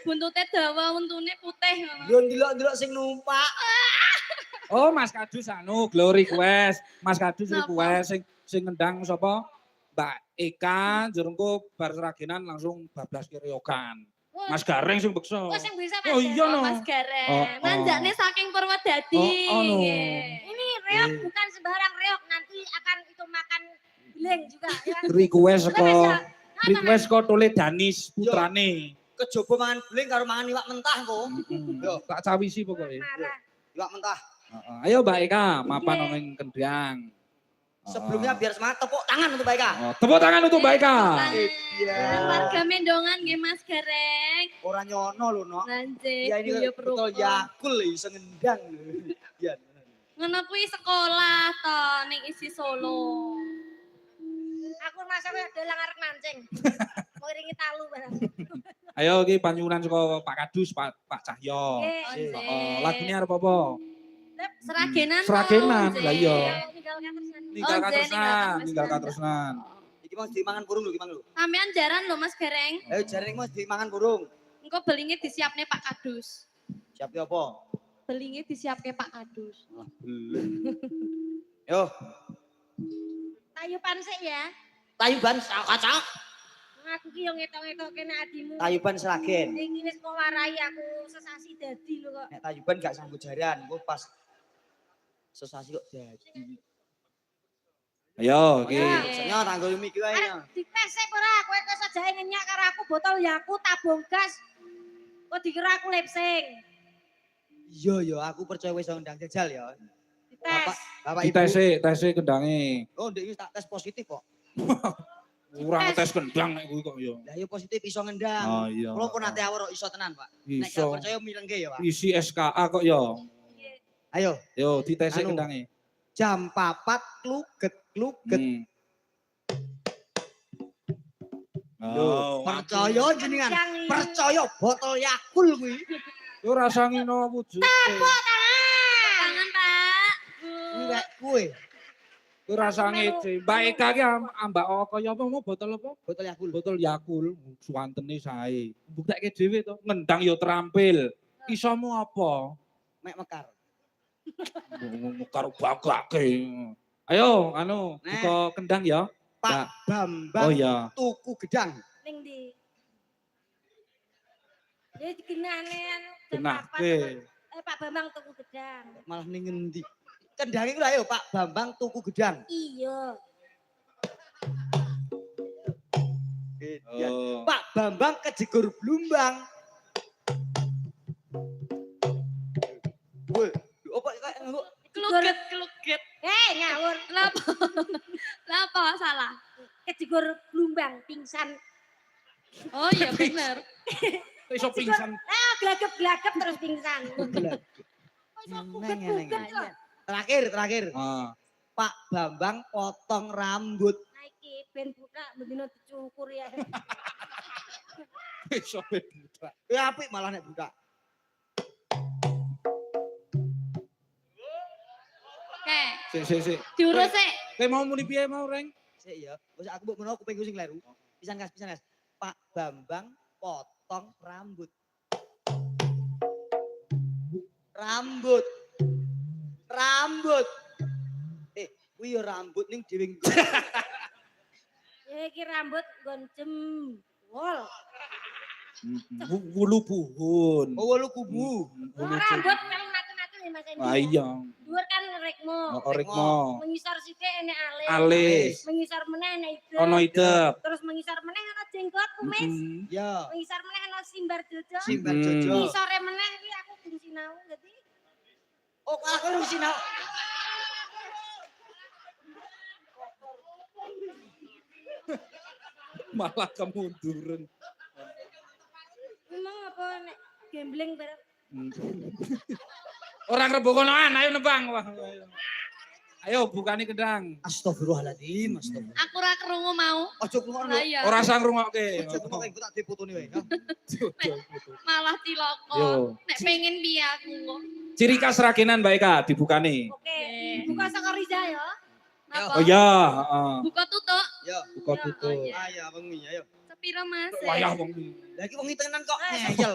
buntute dawa, untune putih ngono. Yo ndelok-ndelok sing numpak. Oh, Mas Kadus anu glory request. Mas Kadus Napa? request sing ngendang sapa? Mbak Eka jerengku bar seragenan langsung bablas kiriokan. Mas Gareng sing beksa. Oh, sing bisa Mas. Oh iya no. Mas Gareng. Oh, oh. Nanjakne saking Purwodadi. Oh, no. Nggih. Ini reok bukan sembarang reok, nanti akan itu makan bileng juga ya. Request Terus ya, request kok Toledanis putrane. Kejaba mangan beling karo mangan iwak mentah kok. Yo, Tak cawisi pokoknya. marah. iwak mentah. Ayo Mbak Eka, mapan nang kendang. Sebelumnya biar semangat tepuk tangan untuk Mbak Eka. Tepuk tangan untuk Mbak Eka. Iya. Warga Mendongan nggih Mas Gareng. Ora nyono lho, Nok. Lanjut. Ya ini betul Yakul iso ngendang lho. Iya. Ngono kuwi sekolah to ning isi Solo. Aku masa dalang arek mancing. Mau iringi talu barang. Ayo iki panyuwunan saka Pak Kadus, Pak Cahyo. Nggih. Nggih. Lagune arep apa? Seragenan. Seragenan, to, lah iya. Ninggal katresnan. Ninggal Oh, katresnan, nggih, ninggal katresnan. Iki mau dimangan burung lho, iki mang lho. Sampean jaran lho Mas Gareng. Ayo jarene mau dimangan burung. Engko belinge disiapne Pak Kadus. Siap apa? Belinge disiapke Pak Kadus. Yo, Tayupan sik ya. tayuban kaca. Aku ki yo ngetok-ngetok kene adimu. Tayuban seragen. Iki wis kok warai aku sesasi dadi lho kok. Nek tayuban gak sanggup jaran, engko pas sesasi kok jadi. Ayo iki. Senyo tanggo iki wae. Dipesek ora kowe kok sajae ngenyak karo aku botol Yakult tabung gas. Kok dikira aku lipsing. Iya ya, aku percaya wis ndang jajal ya. Dites. Bapak Ibu. Tese kendange. Oh, ndek iki tak tes positif kok. Ora ngetes kendang nek kuwi kok ya. Lah ya positif iso ngendang. Oh iya. Kulo pun nate awor iso tenan, Pak. Nek gak Iso. percaya milengke ya, Pak. Isi SKA kok ya. Ayo, Yo ditese Anu. kendange. jam 4 kluget. Oh, Percaya jenengan. Yang ini. Percaya botol Yakul kuwi. yo rasa ngino wujud. Tangan Pak. Kuwi wek kowe. Yo rasa ngece. Mbak Eka ki ambak kaya apa mau botol apa? Botol Yakul. Botol Yakul, suwantene sae. Buktekke dhewe to, ngendang yo terampil. Isomu apa? Mek mekar. Karo bagake. Ayo, anu, Nek. buka kendang ya. Pak Bambang Oh iya. tuku gedang. Ning ndi? Ya digenane anu jam Genahke. 4. Pak Bambang tuku gedang. Malah ning ngendi? Kendange ku lho ayo Pak Bambang tuku gedang. Iya. Gedang. Oh. Pak Bambang kejegur blumbang. Woi, apa kayak ngono? Kluget. Ngawur. Lapa salah? Kejegur blumbang pingsan. Oh iya bener. Iso pingsan. Glagep-glagep terus pingsan. Neng. Terakhir. Ah. Pak Bambang potong rambut. Nah iki ben buka bendino dicukur ya. Iso buta. Ya apik malah nek buka. Oke, Sik. diurus sik. Kowe mau muni piye mau, Reng? Sik ya. Wis aku mbok menawa kuping sing kleru. Pisan kas. Pak Bambang potong rambut. Rambut. Kuwi ya rambut ning dhewe. Ya iki rambut goncem. Wol. Wulu buhun. Oh wolu kubu. Rambut kalau natu-natu ya Mas Endi. Ah iya. Dhuwur kan rekmo. Rekmo. Mengisor sithik enek alis. Alis. Mengisor meneh enek idep. Ono idep. Terus mengisor meneh ana jenggot kumis. Ya, Mengisor meneh ana simbar jojo. simbar Hmm. jojo. Mengisore meneh iki aku kudu sinau dadi Oh, aku lu sinau. Malah kemunduran. memang apa nek gambling bareng. Orang rebokonoan, ayo nebang. Wah. Ayo bukani kendang. Astagfirullahaladzim, Aku ra krungu mau. Ojo krungono. Lah iya. Ora sang rungokke. Ojo krungono iku tak diputuni wae. Malah ciloko. Yo. Nek pengen piye aku kok. Ciri khas ragenan Mbak Eka dibukani. Oke, buka saka Riza ya. Napa? Oh iya, heeh. Buka tutuk. Yo, Buka tutup. iya. ayo wengi ayo. Sepira Mas? Wayah wong. Lah iki wengi tenan kok ngeyel.